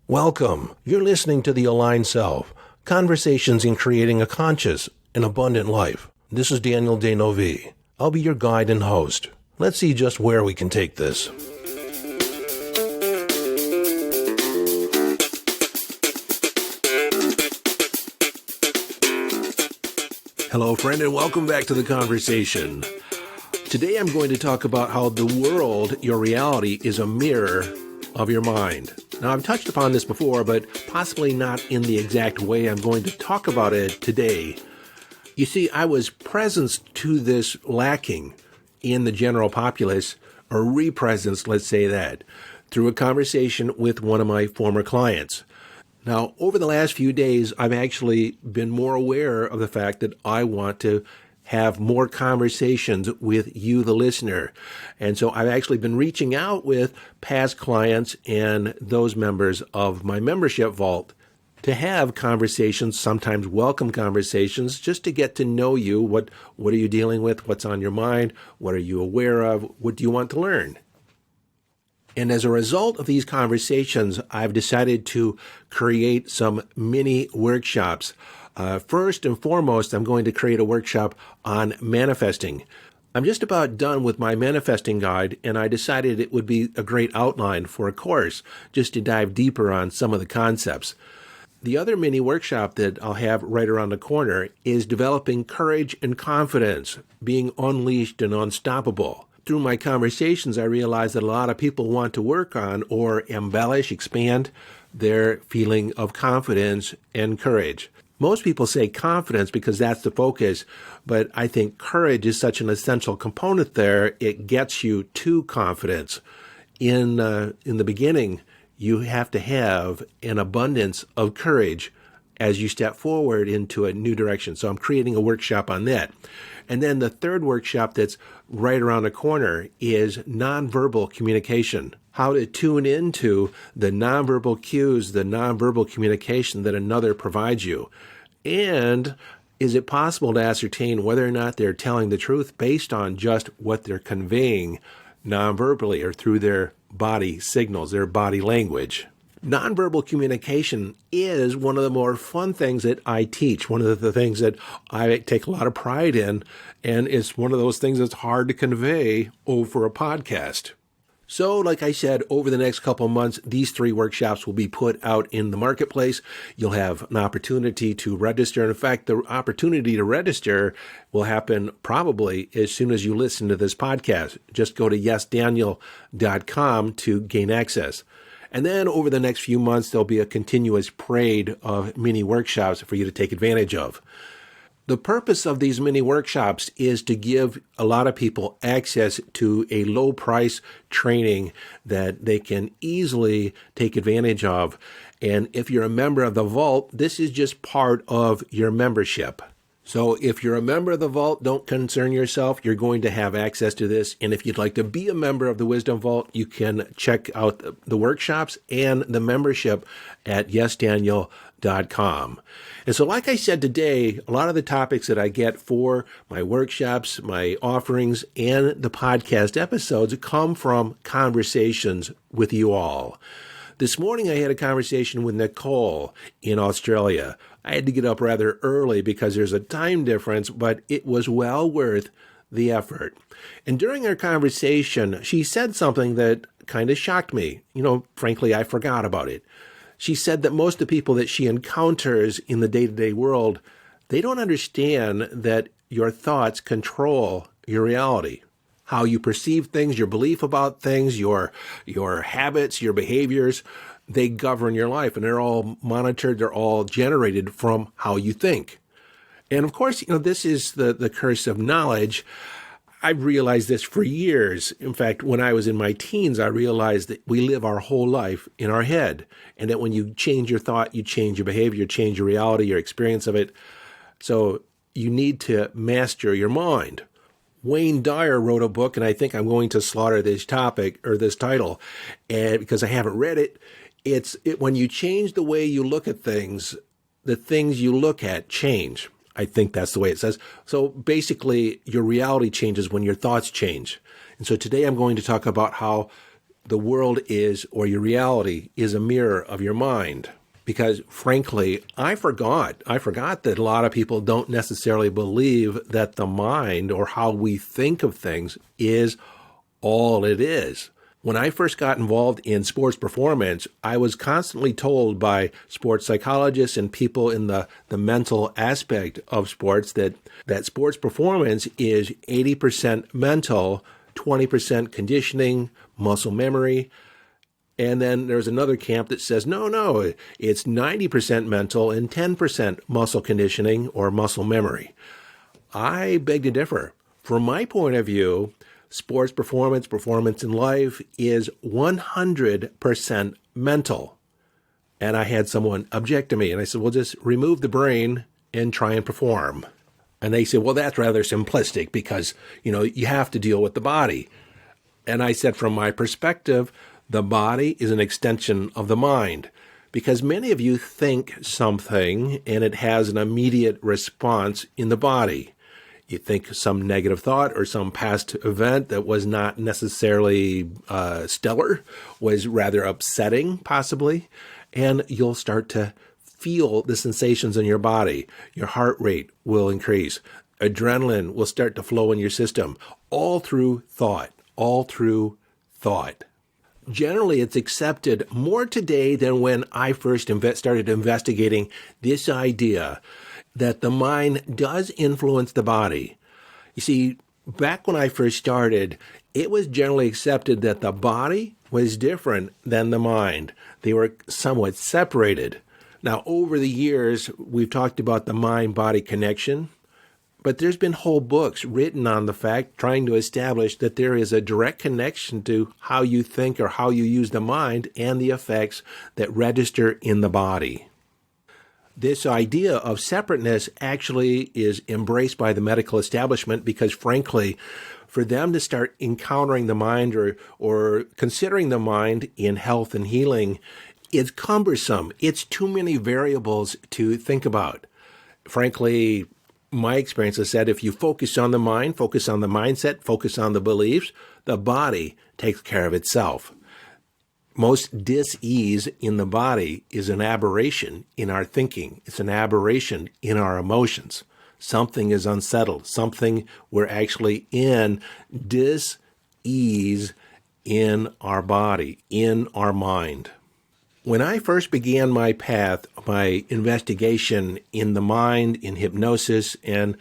Welcome. You're listening to The Aligned Self, Conversations in Creating a Conscious and Abundant Life. This is Daniel Denovi. I'll be your guide and host. Let's see just where we can take this. Hello, friend, and welcome back to the conversation. Today I'm going to talk about how the world, your reality, is a mirror of your mind. Now, I've touched upon this before, but possibly not in the exact way I'm going to talk about it today. You see, I was presence to this lacking in the general populace, or represence, let's say that, through a conversation with one of my former clients. Now, over the last few days, I've actually been more aware of the fact that I want to have more conversations with you, the listener. And so I've actually been reaching out with past clients and those members of my membership vault to have conversations, sometimes welcome conversations, just to get to know you. What are you dealing with? What's on your mind? What are you aware of? What do you want to learn? And as a result of these conversations, I've decided to create some mini workshops. First and foremost, I'm going to create a workshop on manifesting. I'm just about done with my manifesting guide, and I decided it would be a great outline for a course just to dive deeper on some of the concepts. The other mini workshop that I'll have right around the corner is developing courage and confidence, being unleashed and unstoppable. Through my conversations, I realized that a lot of people want to work on or embellish, expand their feeling of confidence and courage. Most people say confidence because that's the focus, but I think courage is such an essential component there. It gets you to confidence. In the beginning, you have to have an abundance of courage as you step forward into a new direction. So I'm creating a workshop on that. And then the third workshop that's right around the corner is nonverbal communication. How to tune into the nonverbal cues, the nonverbal communication that another provides you. And is it possible to ascertain whether or not they're telling the truth based on just what they're conveying nonverbally or through their body signals, their body language? Nonverbal communication is one of the more fun things that I teach, one of the things that I take a lot of pride in, and it's one of those things that's hard to convey over a podcast. So, like I said, over the next couple of months, these 3 workshops will be put out in the marketplace. You'll have an opportunity to register. In fact, the opportunity to register will happen probably as soon as you listen to this podcast. Just go to yesdaniel.com to gain access. And then over the next few months, there'll be a continuous parade of mini workshops for you to take advantage of. The purpose of these mini workshops is to give a lot of people access to a low price training that they can easily take advantage of. And if you're a member of the Vault, this is just part of your membership. So if you're a member of the Vault, don't concern yourself. You're going to have access to this. And if you'd like to be a member of the Wisdom Vault, you can check out the workshops and the membership at yesdaniel.com. And so like I said today, a lot of the topics that I get for my workshops, my offerings, and the podcast episodes come from conversations with you all. This morning I had a conversation with Nicole in Australia. I had to get up rather early because there's a time difference, but it was well worth the effort. And during our conversation, she said something that kind of shocked me. Frankly, I forgot about it. She said that most of the people that she encounters in the day-to-day world, they don't understand that your thoughts control your reality. How you perceive things, your belief about things, your habits, your behaviors, they govern your life, and they're all monitored, they're all generated from how you think. And of course, this is the curse of knowledge. I've realized this for years. In fact, when I was in my teens, I realized that we live our whole life in our head, and that when you change your thought, you change your behavior, you change your reality, your experience of it. So you need to master your mind. Wayne Dyer wrote a book, and I think I'm going to slaughter this topic or this title, and because I haven't read it. It's when you change the way you look at things, the things you look at change. I think that's the way it says. So basically, your reality changes when your thoughts change. And so today I'm going to talk about how the world is, or your reality is a mirror of your mind. Because frankly, I forgot that a lot of people don't necessarily believe that the mind or how we think of things is all it is. When I first got involved in sports performance, I was constantly told by sports psychologists and people in the mental aspect of sports that sports performance is 80% mental, 20% conditioning, muscle memory. And then there's another camp that says, no, it's 90% mental and 10% muscle conditioning or muscle memory. I beg to differ. From my point of view, sports performance in life is 100% mental. And I had someone object to me, and I said, well, just remove the brain and try and perform. And they said, well, that's rather simplistic because, you have to deal with the body. And I said, from my perspective, the body is an extension of the mind, because many of you think something and it has an immediate response in the body. You think some negative thought or some past event that was not necessarily stellar, was rather upsetting possibly, and you'll start to feel the sensations in your body. Your heart rate will increase. Adrenaline will start to flow in your system, all through thought. Generally, it's accepted more today than when I first started investigating this idea that the mind does influence the body. You see, back when I first started, it was generally accepted that the body was different than the mind. They were somewhat separated. Now, over the years, we've talked about the mind-body connection. But there's been whole books written on the fact, trying to establish that there is a direct connection to how you think or how you use the mind and the effects that register in the body. This idea of separateness actually is embraced by the medical establishment because, frankly, for them to start encountering the mind or considering the mind in health and healing, it's cumbersome. It's too many variables to think about. Frankly, my experience has said if you focus on the mind, focus on the mindset, focus on the beliefs, the body takes care of itself. Most dis-ease in the body is an aberration in our thinking. It's an aberration in our emotions. Something is unsettled. We're actually in dis-ease in our body, in our mind. When I first began my path, my investigation in the mind, in hypnosis, and,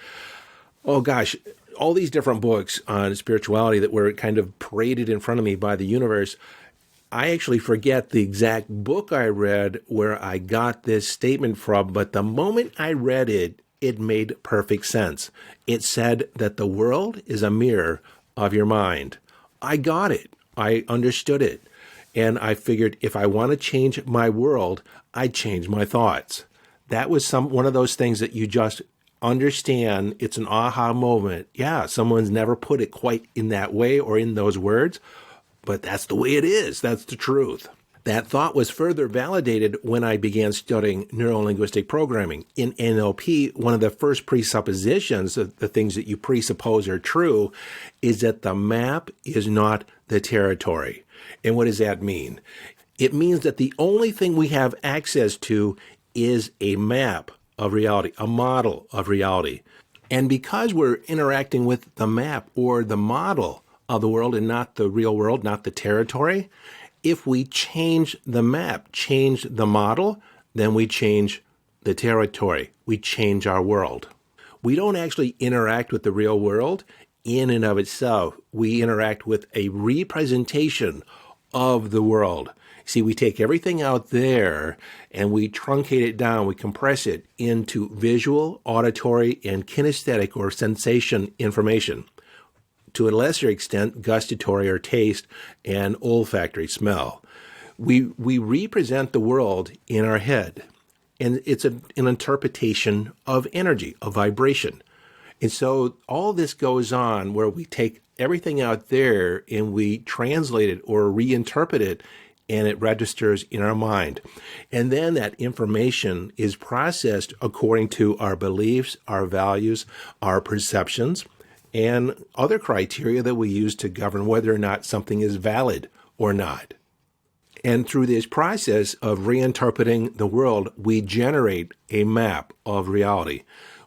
all these different books on spirituality that were kind of paraded in front of me by the universe, I actually forget the exact book I read where I got this statement from, but the moment I read it, it made perfect sense. It said that the world is a mirror of your mind. I got it. I understood it. And I figured if I want to change my world, I'd change my thoughts. That was one of those things that you just understand. It's an aha moment. Yeah, someone's never put it quite in that way or in those words, but that's the way it is. That's the truth. That thought was further validated when I began studying neuro-linguistic programming. In NLP, one of the first presuppositions, the things that you presuppose are true, is that the map is not the territory. And what does that mean? It means that the only thing we have access to is a map of reality, a model of reality. And because we're interacting with the map or the model of the world and not the real world, not the territory, if we change the map, change the model, then we change the territory. We change our world. We don't actually interact with the real world in and of itself. We interact with a representation of the world. See, we take everything out there and we truncate it down, we compress it into visual, auditory, and kinesthetic or sensation information. To a lesser extent, gustatory or taste, and olfactory smell. We represent the world in our head, and it's an interpretation of energy, of vibration. And so all this goes on where we take everything out there and we translate it or reinterpret it, and it registers in our mind. And then that information is processed according to our beliefs, our values, our perceptions, and other criteria that we use to govern whether or not something is valid or not. And through this process of reinterpreting the world, we generate a map of reality.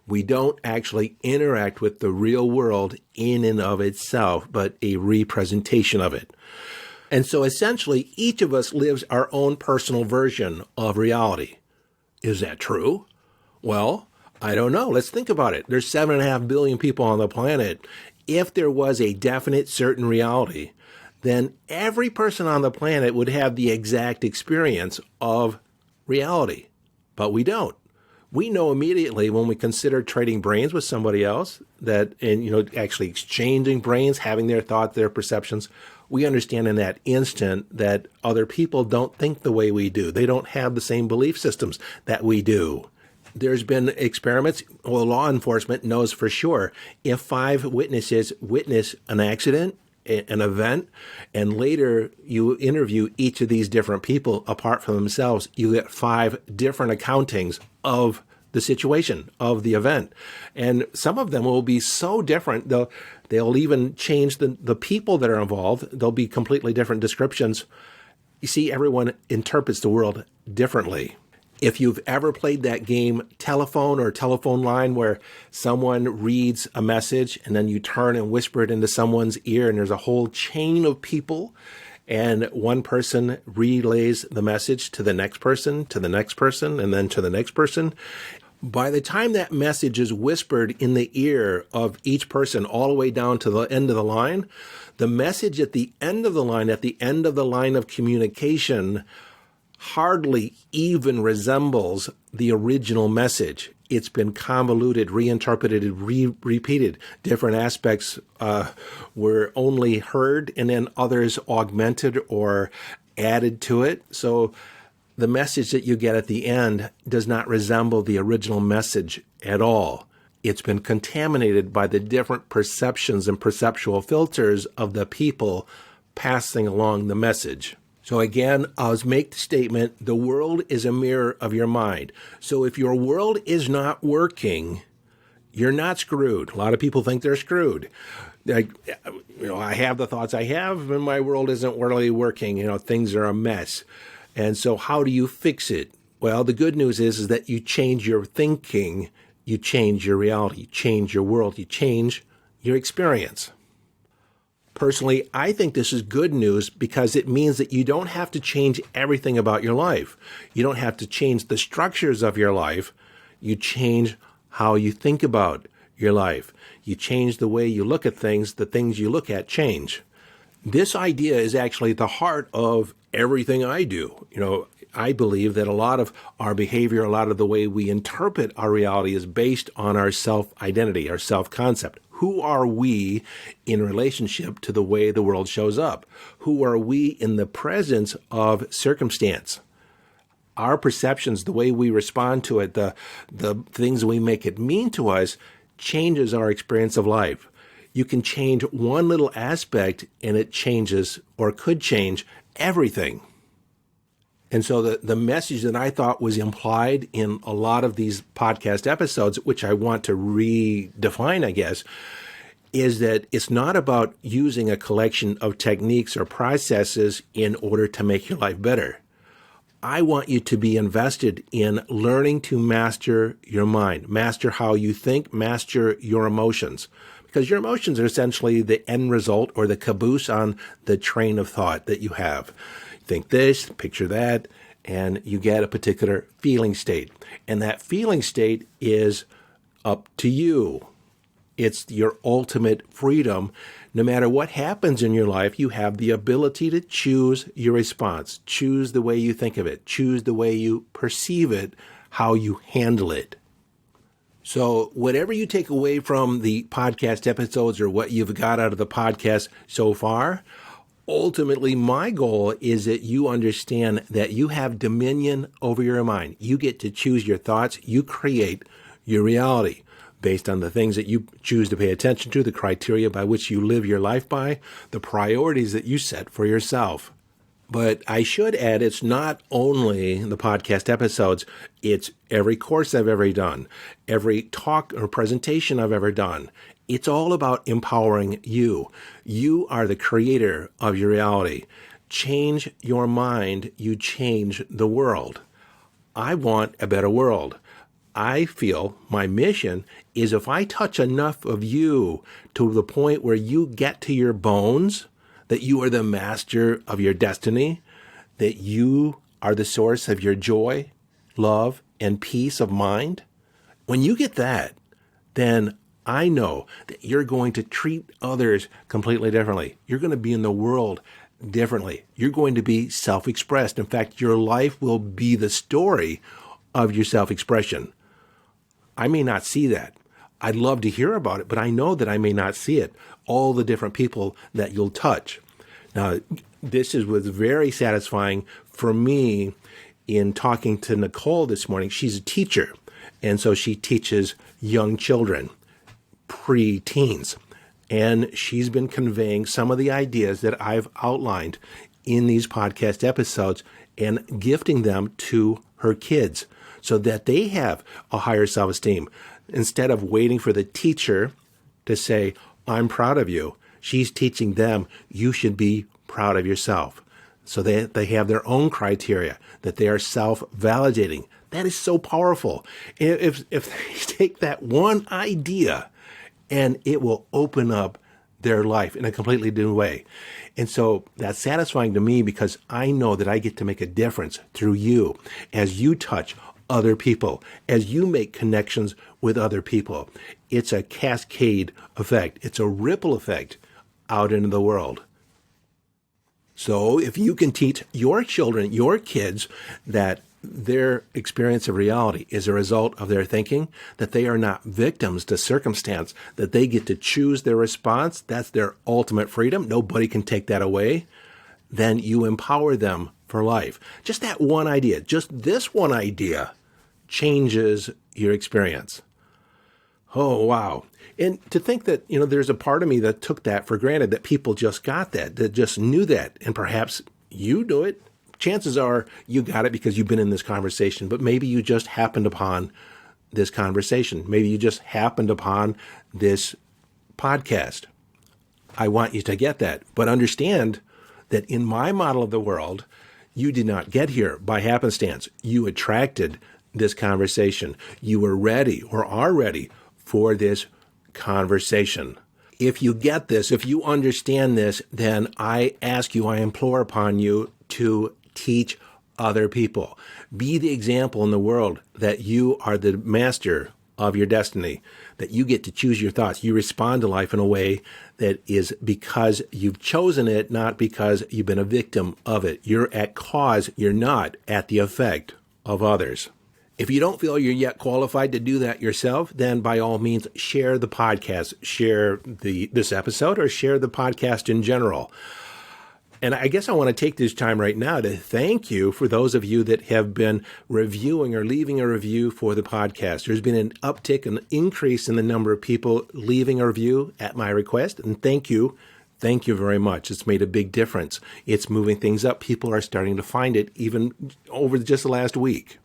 We don't actually interact with the real world in and of itself, but a representation of it. And so essentially, each of us lives our own personal version of reality. Is that true? Well, I don't know. Let's think about it. There's 7.5 billion people on the planet. If there was a definite, certain reality, then every person on the planet would have the exact experience of reality. But we don't. We know immediately when we consider trading brains with somebody else actually exchanging brains, having their thoughts, their perceptions, we understand in that instant that other people don't think the way we do. They don't have the same belief systems that we do. There's been experiments, law enforcement knows for sure, if 5 witnesses witness an accident, an event, and later you interview each of these different people apart from themselves, you get 5 different accountings of the situation, of the event. And some of them will be so different, they'll even change the people that are involved. They'll be completely different descriptions. You see, everyone interprets the world differently. If you've ever played that game telephone or telephone line where someone reads a message and then you turn and whisper it into someone's ear and there's a whole chain of people and one person relays the message to the next person, to the next person, and then to the next person. By the time that message is whispered in the ear of each person all the way down to the end of the line, the message at the end of the line of communication hardly even resembles the original message. It's been convoluted, reinterpreted, repeated. Different aspects were only heard and then others augmented or added to it. So the message that you get at the end does not resemble the original message at all. It's been contaminated by the different perceptions and perceptual filters of the people passing along the message. So again, I'll make the statement, the world is a mirror of your mind. So if your world is not working, you're not screwed. A lot of people think they're screwed. I have the thoughts I have, and my world isn't really working. Things are a mess. And so how do you fix it? Well, the good news is that you change your thinking, you change your reality, you change your world, you change your experience. Personally, I think this is good news because it means that you don't have to change everything about your life. You don't have to change the structures of your life. You change how you think about your life. You change the way you look at things. The things you look at change. This idea is actually at the heart of everything I do. I believe that a lot of our behavior, a lot of the way we interpret our reality is based on our self-identity, our self-concept. Who are we in relationship to the way the world shows up? Who are we in the presence of circumstance? Our perceptions, the way we respond to it, the things we make it mean to us, changes our experience of life. You can change one little aspect and it changes or could change everything. And so the message that I thought was implied in a lot of these podcast episodes, which I want to redefine, I guess, is that it's not about using a collection of techniques or processes in order to make your life better. I want you to be invested in learning to master your mind, master how you think, master your emotions. Because your emotions are essentially the end result or the caboose on the train of thought that you have. Think this, picture that, and you get a particular feeling state. And that feeling state is up to you. It's your ultimate freedom. No matter what happens in your life, you have the ability to choose your response, choose the way you think of it, choose the way you perceive it, how you handle it. So whatever you take away from the podcast episodes or what you've got out of the podcast so far, ultimately, my goal is that you understand that you have dominion over your mind. You get to choose your thoughts. You create your reality based on the things that you choose to pay attention to, the criteria by which you live your life by, the priorities that you set for yourself. But I should add, it's not only the podcast episodes, it's every course I've ever done, every talk or presentation I've ever done. It's all about empowering you. You are the creator of your reality. change your mind, you change the world. I want a better world. I feel my mission is if I touch enough of you to the point where you get to your bones, that you are the master of your destiny, that you are the source of your joy, love, and peace of mind. When you get that, then I know that you're going to treat others completely differently. You're going to be in the world differently. You're going to be self-expressed. In fact, your life will be the story of your self-expression. I may not see that. I'd love to hear about it, but I know that I may not see it. All the different people that you'll touch. Now, was very satisfying for me in talking to Nicole this morning. She's a teacher, and so she teaches young children, pre-teens. And she's been conveying some of the ideas that I've outlined in these podcast episodes and gifting them to her kids so that they have a higher self-esteem. Instead of waiting for the teacher to say, I'm proud of you, she's teaching them, you should be proud of yourself. So they have their own criteria, that they are self-validating. That is so powerful. If they take that one idea, and it will open up their life in a completely new way. And so that's satisfying to me because I know that I get to make a difference through you as you touch other people, as you make connections with other people. It's a cascade effect. It's a ripple effect out into the world. So if you can teach your children, your kids, that their experience of reality is a result of their thinking, that they are not victims to circumstance, that they get to choose their response, that's their ultimate freedom, nobody can take that away, then you empower them for life. Just that one idea, just this one idea changes your experience. Oh, wow. And to think that, there's a part of me that took that for granted, that people just got that just knew that, and perhaps you do it. Chances are you got it because you've been in this conversation, but maybe you just happened upon this conversation. Maybe you just happened upon this podcast. I want you to get that, but understand that in my model of the world, you did not get here by happenstance. You attracted this conversation. You were ready or are ready for this conversation. If you get this, if you understand this, then I ask you, I implore upon you to teach other people. Be the example in the world that you are the master of your destiny, that you get to choose your thoughts. You respond to life in a way that is because you've chosen it, not because you've been a victim of it. You're at cause, you're not at the effect of others. If you don't feel you're yet qualified to do that yourself, then by all means, share the podcast, share this episode, or share the podcast in general. And I guess I want to take this time right now to thank you for those of you that have been reviewing or leaving a review for the podcast. There's been an uptick, an increase in the number of people leaving a review at my request. And thank you. Thank you very much. It's made a big difference. It's moving things up. People are starting to find it even over just the last week.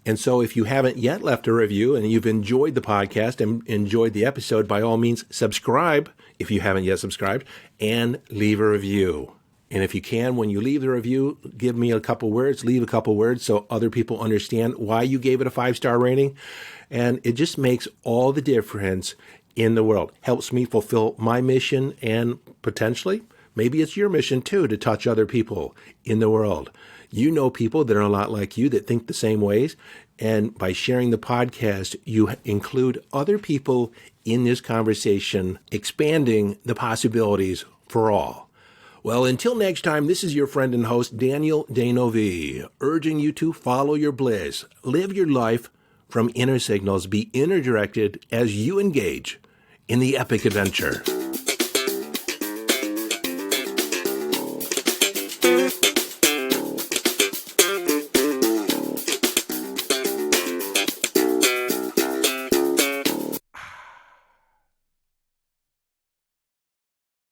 And so if you haven't yet left a review and you've enjoyed the podcast and enjoyed the episode, by all means, subscribe if you haven't yet subscribed and leave a review. And if you can, when you leave the review, give me a couple words, leave a couple words so other people understand why you gave it a 5-star rating. And it just makes all the difference in the world. Helps me fulfill my mission, and potentially, maybe it's your mission too, to touch other people in the world. You know people that are a lot like you that think the same ways. And by sharing the podcast, you include other people in this conversation, expanding the possibilities for all. Well, until next time, this is your friend and host, Daniel Danovi, urging you to follow your bliss, live your life from inner signals, be inner directed as you engage in the epic adventure.